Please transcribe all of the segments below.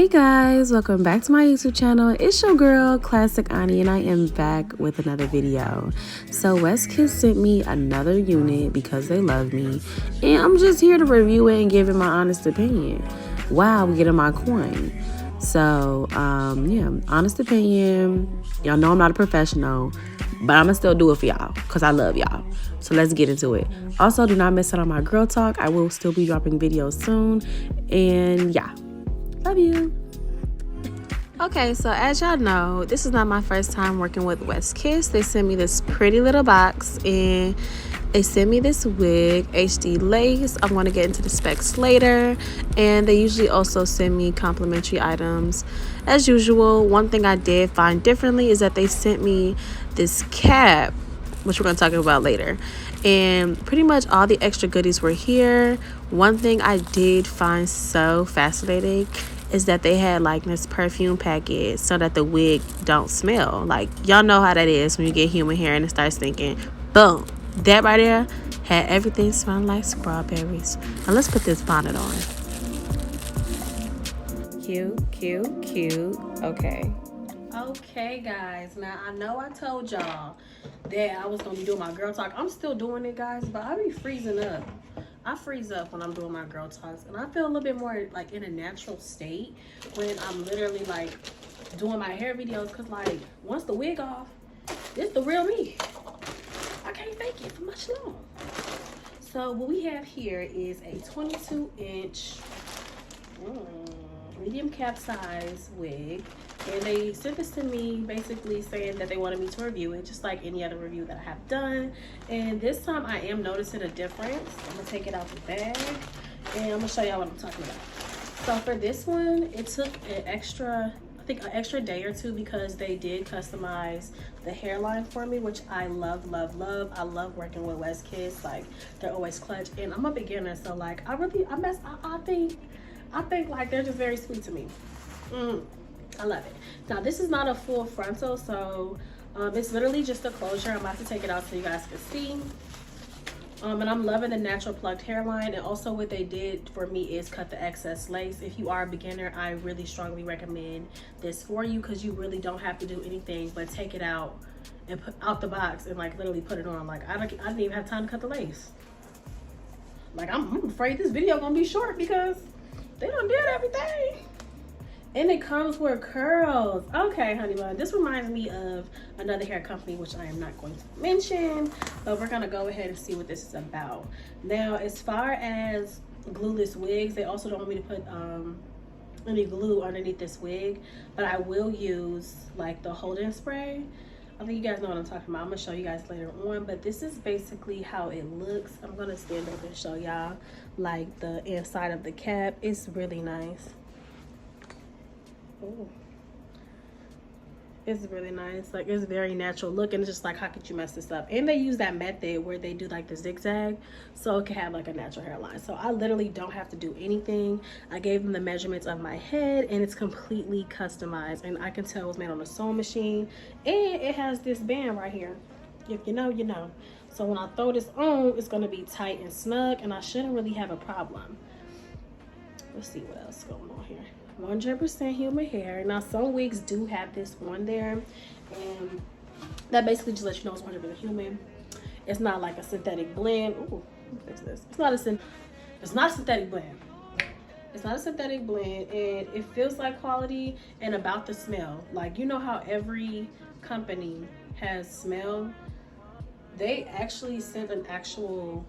Guys, welcome back to my YouTube channel. It's your girl Classic Ani, and I am back with another video. So WestKiss sent me another unit because they love me, and I'm just here to review it and give it my honest opinion while we getting my coin. So yeah, honest opinion. Y'all know I'm not a professional, but I'm gonna still do it for y'all because I love y'all. So let's get into it. Also, do not miss out on my girl talk. I will still be dropping videos soon, and yeah, love you. Okay, so as y'all know, this is not my first time working with WestKiss. They sent me this pretty little box, and they sent me this wig, HD lace. I'm going to get into the specs later. And they usually also send me complimentary items. As usual, one thing I did find differently is that they sent me this cap, which we're going to talk about later. And pretty much all the extra goodies were here. One thing I did find so fascinating is that they had like this perfume packet so that the wig don't smell. Like, y'all know how that is when you get human hair and it starts stinking. Boom. That right there had everything smelling like strawberries. Now let's put this bonnet on. Cute. Okay, guys. Now, I know I told y'all that I was going to be doing my girl talk. I'm still doing it, guys, but I be freezing up. I freeze up when I'm doing my girl talks, and I feel a little bit more like in a natural state when I'm literally like doing my hair videos, because like once the wig off, it's the real me. I can't fake it for much long. So what we have here is a 22-inch medium cap size wig, and they sent this to me basically saying that they wanted me to review it just like any other review that I have done. And this time I am noticing a difference. I'm gonna take it out the bag and I'm gonna show y'all what I'm talking about. So for this one, it took an extra day or two because they did customize the hairline for me, which I love. I love working with WestKiss. Like, they're always clutch, and I'm a beginner, so like I think like they're just very sweet to me. I love it. Now, this is not a full frontal, so it's literally just a closure. I'm about to take it out so you guys can see. And I'm loving the natural plucked hairline. And also what they did for me is cut the excess lace. If you are a beginner, I really strongly recommend this for you, because you really don't have to do anything but take it out and put out the box and like literally put it on. Like, I didn't even have time to cut the lace. Like, I'm afraid this video gonna be short because they done did everything. And it comes with curls. Okay, honey bun. This reminds me of another hair company, which I am not going to mention, but we're gonna go ahead and see what this is about. Now, as far as glueless wigs, they also don't want me to put any glue underneath this wig, but I will use like the hold-in spray. I think you guys know what I'm talking about. I'm gonna show you guys later on, but this is basically how it looks. I'm gonna stand up and show y'all like the inside of the cap. It's really nice. Ooh. It's really nice. Like, it's very natural look, and it's just like, how could you mess this up? And they use that method where they do like the zigzag so it can have like a natural hairline. So I literally don't have to do anything. I gave them the measurements of my head, and it's completely customized, and I can tell it was made on a sewing machine. And it has this band right here. If you know, you know. So when I throw this on, it's going to be tight and snug, and I shouldn't really have a problem. Let's see what else is going on here. 100% human hair. Now, some wigs do have this on there, and that basically just lets you know it's 100% human. It's not like a synthetic blend. Ooh, fix this. It's not a synthetic blend. It's not a synthetic blend, and it feels like quality. And about the smell, like, you know how every company has smell? They actually sent an actual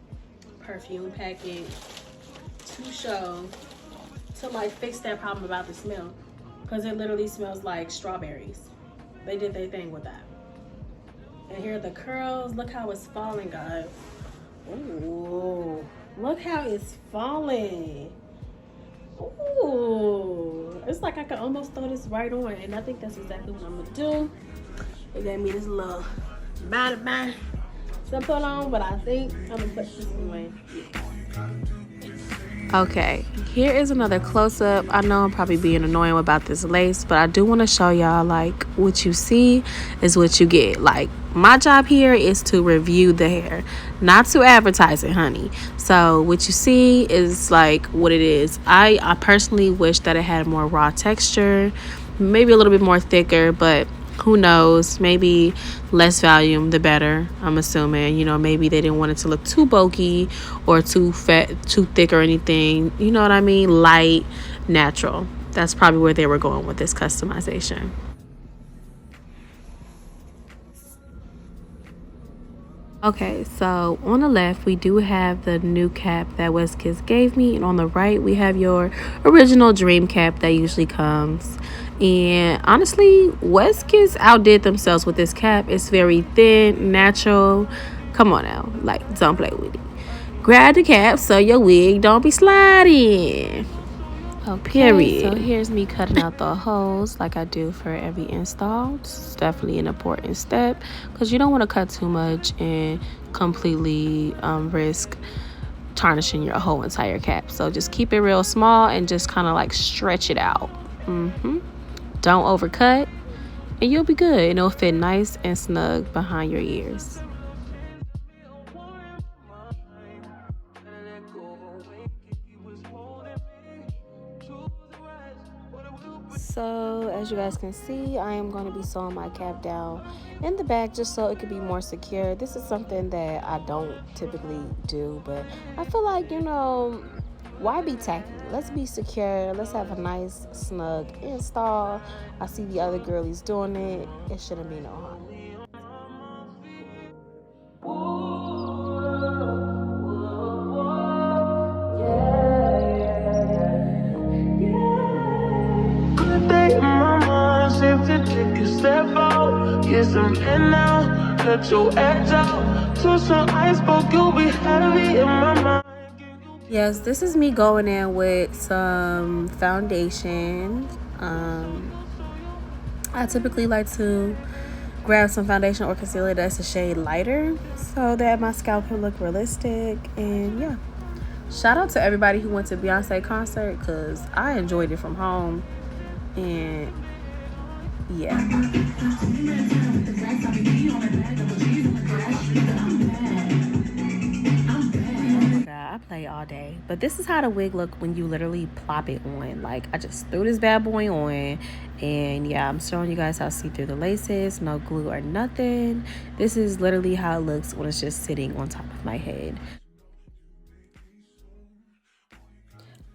perfume packet to show, to like fix that problem about the smell, because it literally smells like strawberries. They did their thing with that. And here are the curls. Look how it's falling, guys. Ooh, look how it's falling. Ooh, it's like I could almost throw this right on, and I think that's exactly what I'm gonna do. They gave me this little band to put on, but I think I'm gonna put this on. Okay, here is another close-up. I know I'm probably being annoying about this lace, but I do want to show y'all, like, what you see is what you get. Like, my job here is to review the hair, not to advertise it, honey. So what you see is like what it is. I personally wish that it had more raw texture, maybe a little bit more thicker, but who knows, maybe less volume the better, I'm assuming. You know, maybe they didn't want it to look too bulky or too fat, too thick or anything, you know what I mean, light, natural. That's probably where they were going with this customization. Okay, so on the left we do have the new cap that WestKiss gave me, and on the right we have your original dream cap that usually comes. And honestly, WestKiss outdid themselves with this cap. It's very thin, natural. Come on now, like, don't play with it. Grab the cap so your wig don't be sliding. Okay, period. So here's me cutting out the holes like I do for every install. It's definitely an important step because you don't want to cut too much and completely risk tarnishing your whole entire cap. So just keep it real small and just kind of like stretch it out. Don't overcut, and you'll be good. And it'll fit nice and snug behind your ears. So as you guys can see, I am going to be sewing my cap down in the back just so it could be more secure. This is something that I don't typically do, but I feel like, you know, why be tacky? Let's be secure. Let's have a nice snug install. I see the other girlies doing it. It shouldn't be no harm. Get some in now, cut your edge out. To some ice boat, you'll be heavy in my mind. Yes, this is me going in with some foundation. I typically like to grab some foundation or concealer that's a shade lighter so that my scalp can look realistic. And yeah, shout out to everybody who went to Beyonce concert because I enjoyed it from home. And yeah. I play all day, but this is how the wig look when you literally plop it on. Like, I just threw this bad boy on, and yeah, I'm showing you guys how to see through the laces, no glue or nothing. This is literally how it looks when it's just sitting on top of my head.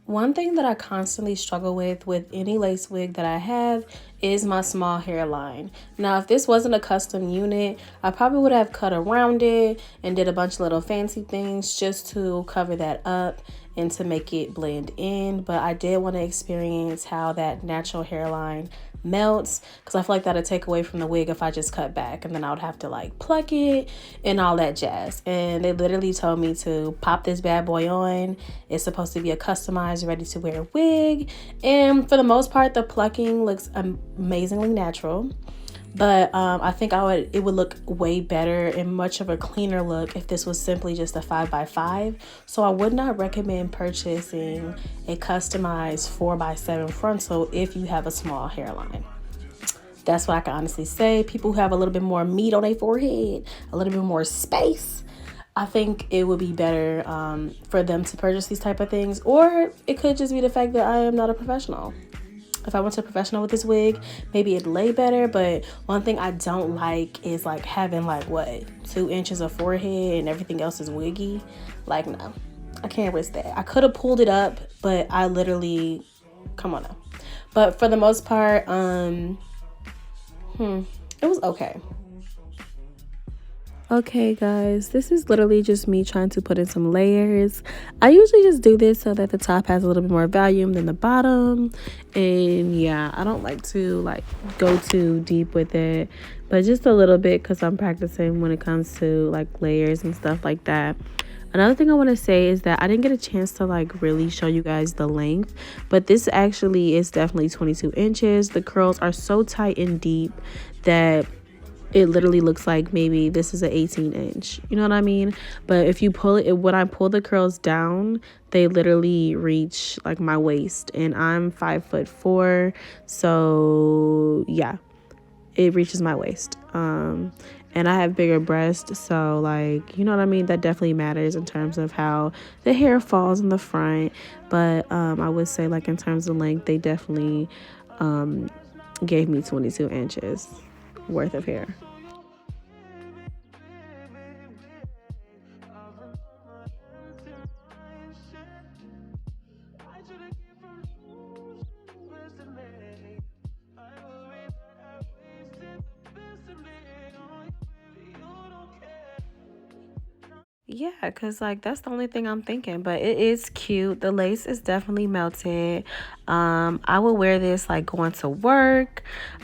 One thing that I constantly struggle with any lace wig that I have is my small hairline. Now, if this wasn't a custom unit, I probably would have cut around it and did a bunch of little fancy things just to cover that up and to make it blend in. But I did want to experience how that natural hairline melts, because I feel like that'll take away from the wig if I just cut back, and then I would have to like pluck it and all that jazz. And they literally told me to pop this bad boy on. It's supposed to be a customized, ready to wear wig, and for the most part the plucking looks amazingly natural. But I think it would look way better and much of a cleaner look if this was simply just a 5x5. So I would not recommend purchasing a customized 4x7 frontal if you have a small hairline. That's what I can honestly say. People who have a little bit more meat on their forehead, a little bit more space, I think it would be better for them to purchase these type of things. Or it could just be the fact that I am not a professional. If I went to a professional with this wig, maybe it'd lay better. But one thing I don't like is like having like 2 inches of forehead and everything else is wiggy. Like, no, I can't risk that. I could have pulled it up, but I literally, come on now. But for the most part, it was okay. Okay guys, this is literally just me trying to put in some layers. I usually just do this so that the top has a little bit more volume than the bottom. And yeah, I don't like to go too deep with it, but just a little bit because I'm practicing when it comes to like layers and stuff like that. Another thing I want to say is that I didn't get a chance to like really show you guys the length, but this actually is definitely 22 inches. The curls are so tight and deep that it literally looks like maybe this is an 18-inch. You know what I mean? But if you pull it, when I pull the curls down, they literally reach like my waist, and I'm 5'4", so yeah, it reaches my waist. And I have bigger breasts, so like, you know what I mean? That definitely matters in terms of how the hair falls in the front. But I would say, like, in terms of length, they definitely gave me 22 inches worth of hair. Yeah, because like that's the only thing I'm thinking, but it is cute. The lace is definitely melted. I would wear this like going to work,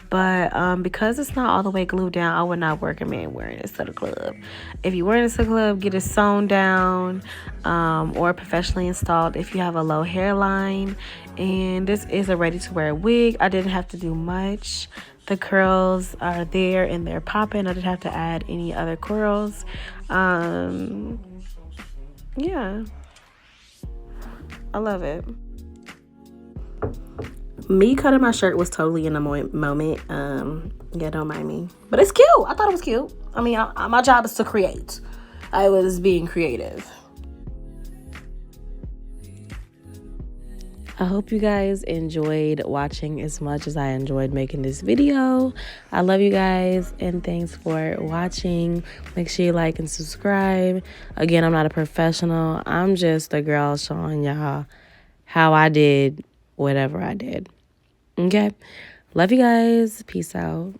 but because it's not all the way glued down, I would not recommend wearing this to the club. If you're wearing this to the club, get it sewn down or professionally installed if you have a low hairline. And this is a ready to wear wig. I didn't have to do much. The curls are there and they're popping. I didn't have to add any other curls. Yeah, I love it. Me cutting my shirt was totally in the moment. Yeah, don't mind me, but it's cute. I thought it was cute. I mean, my job is to create. I was being creative. I hope you guys enjoyed watching as much as I enjoyed making this video. I love you guys, and thanks for watching. Make sure you like and subscribe. Again, I'm not a professional. I'm just a girl showing y'all how I did whatever I did. Okay? Love you guys. Peace out.